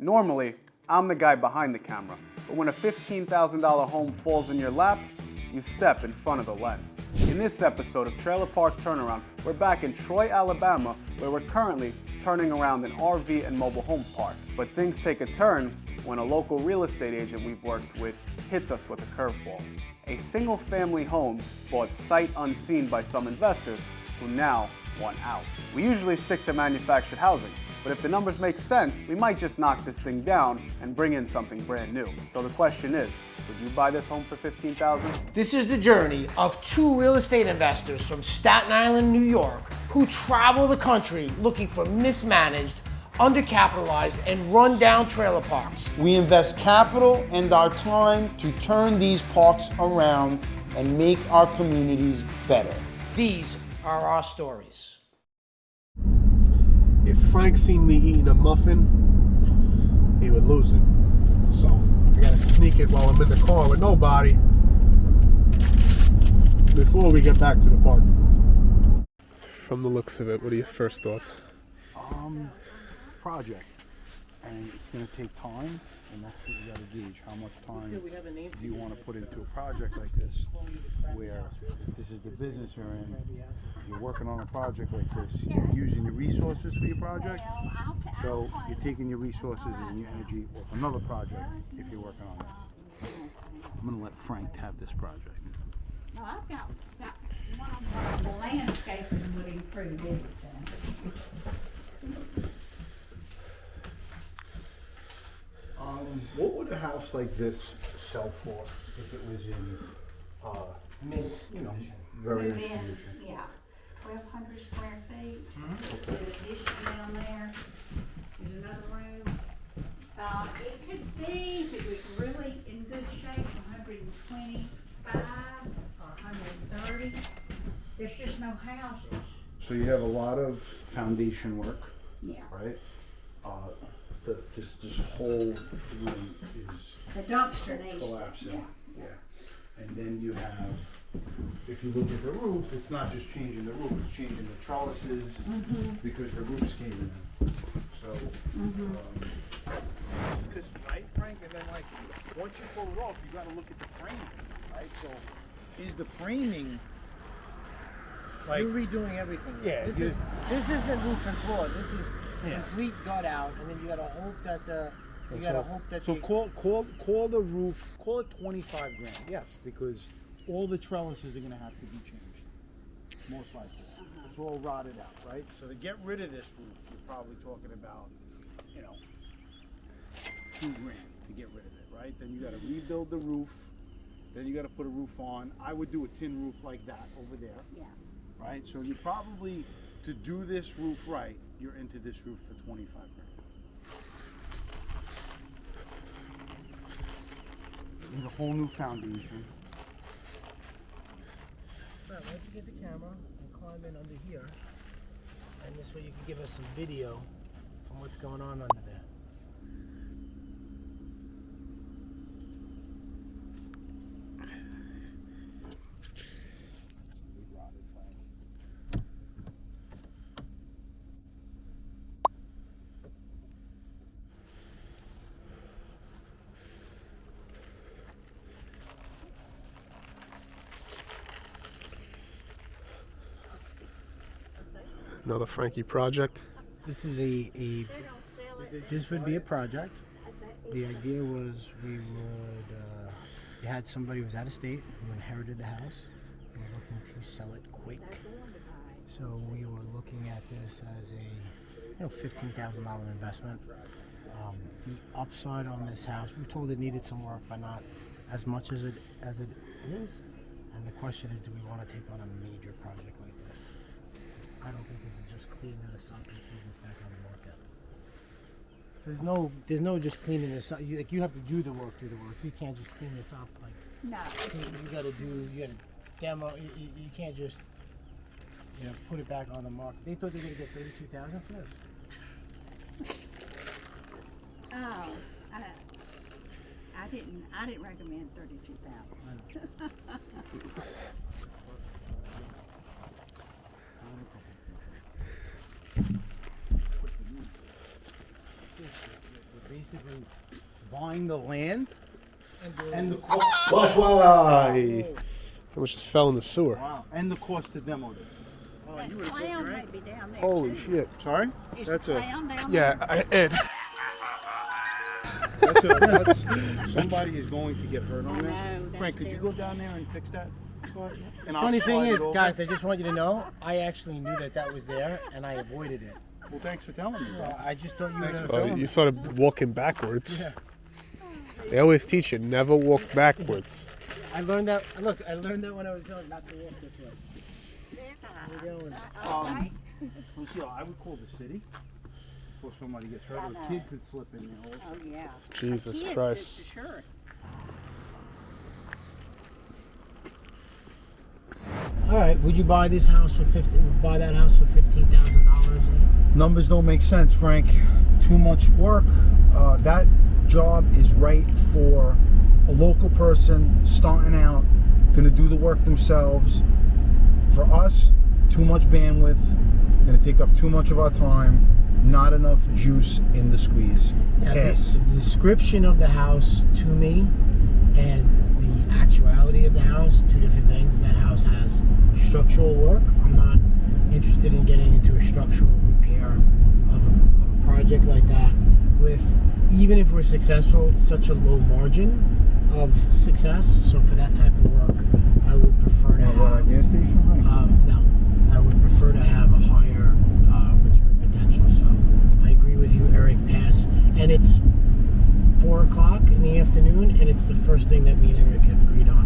Normally, I'm the guy behind the camera, but when a $15,000 home falls in your lap, you step in front of the lens. In this episode of Trailer Park Turnaround, we're back in Troy, Alabama, where we're currently turning around an RV and mobile home park. But things take a turn when a local real estate agent we've worked with hits us with a curveball. A single-family home bought sight unseen by some investors who now want out. We usually stick to manufactured housing, but if the numbers make sense, we might just knock this thing down and bring in something brand new. So the question is, would you buy this home for $15,000? This is the journey of two real estate investors from Staten Island, New York, who travel the country looking for mismanaged, undercapitalized, and run-down trailer parks. We invest capital and our time to turn these parks around and make our communities better. These are our stories. If Frank seen me eating a muffin, he would lose it. So I gotta sneak it while I'm in the car with nobody before we get back to the park. From the looks of it, what are your first thoughts? Project, and it's going to take time, and that's what you got to gauge. How much time do you want to put into a project like this, where this is the business you're in, you're working on a project like this, you're using your resources for your project, so you're taking your resources and your energy off another project if you're working on this. I'm going to let Frank have this project. No, I've got one of the landscaping would improve everything. What would a house like this sell for if it was in, Mint. very Move nice in, condition? yeah, 1,200 square feet. With addition down there. There's another room. It could be, if it was really in good shape, 125 or 130. There's just no houses. So you have a lot of foundation work, Yeah. right? This whole room is The dumpster needs. collapsing. Yeah. And then you have, if you look at the roof, it's not just changing the roof, it's changing the trellises because the roof's caving in. So, this, right, Frank? And then like, once you pull it off, you gotta look at the framing, right? So, is the framing like, You're redoing everything. Yeah, This isn't roof and floor. This is complete gut out, and then you gotta hope that the So call the roof, call it 25 grand, yes, because all the trellises are gonna have to be changed, most likely. It's all rotted out, right? So to get rid of this roof, you're probably talking about, $2 grand to get rid of it, right? Then you gotta rebuild the roof, then you gotta put a roof on. I would do a tin roof like that over there. Yeah. Right, so you probably, to do this roof right, you're into this roof for 25 grand. You need a whole new foundation. Why don't you get the camera and climb in under here, and this way you can give us some video from what's going on under there. Another Frankie project. This is this would be a project. The idea was we had somebody who was out of state who inherited the house. We were looking to sell it quick. So we were looking at this as a $15,000 investment. The upside on this house, we were told it needed some work, but not as much as it is. And the question is, do we want to take on a major project like this? I don't think this is just cleaning this up and putting this back on the market. There's no just cleaning this up. You have to do the work. You can't just clean this up. Like, No. you gotta demo. You can't just put it back on the market. They thought they were gonna get $32,000 for this. Oh, I didn't recommend 32,000. The base basically buying the land And the Watch why. I just fell in the sewer. Wow. And the cost to demo this. That clown might be down there. Holy shit. Sorry? Is That's the a clown down Yeah, Ed. that's somebody is going to get hurt on I that. know, that's Frank, could you terrible. go down there and fix that? And I'll Funny thing slide it is, over. guys, I just want you to know, I actually knew that was there, and I avoided it. Well, thanks for telling me. Bro. I just thought you Thanks would for have. telling You started walking backwards. Yeah. They always teach you never walk backwards. I learned that. Look, I learned that when I was young, not to walk this way. How you doing? Lucille, I would call the city before somebody gets hurt. Or a kid could slip in there. Also. Oh, yeah. Jesus Kid, Christ. for sure. All right, would you buy this house for Buy that house for $15,000? Numbers don't make sense, Frank. Too much work. That job is right for a local person starting out, gonna do the work themselves. For us, too much bandwidth, gonna take up too much of our time, not enough juice in the squeeze. Yeah, Pass. the description of the house to me and the actuality of the house, two different things. That house has structural work. I'm not interested in getting into a structural repair of a project like that with, even if we're successful, it's such a low margin of success. So for that type of work, I would prefer to have gas station, right? no, I would prefer to have a higher return potential. So I agree with you, Eric. Pass. And it's 4 o'clock in the afternoon, and it's the first thing that me and Eric have agreed on.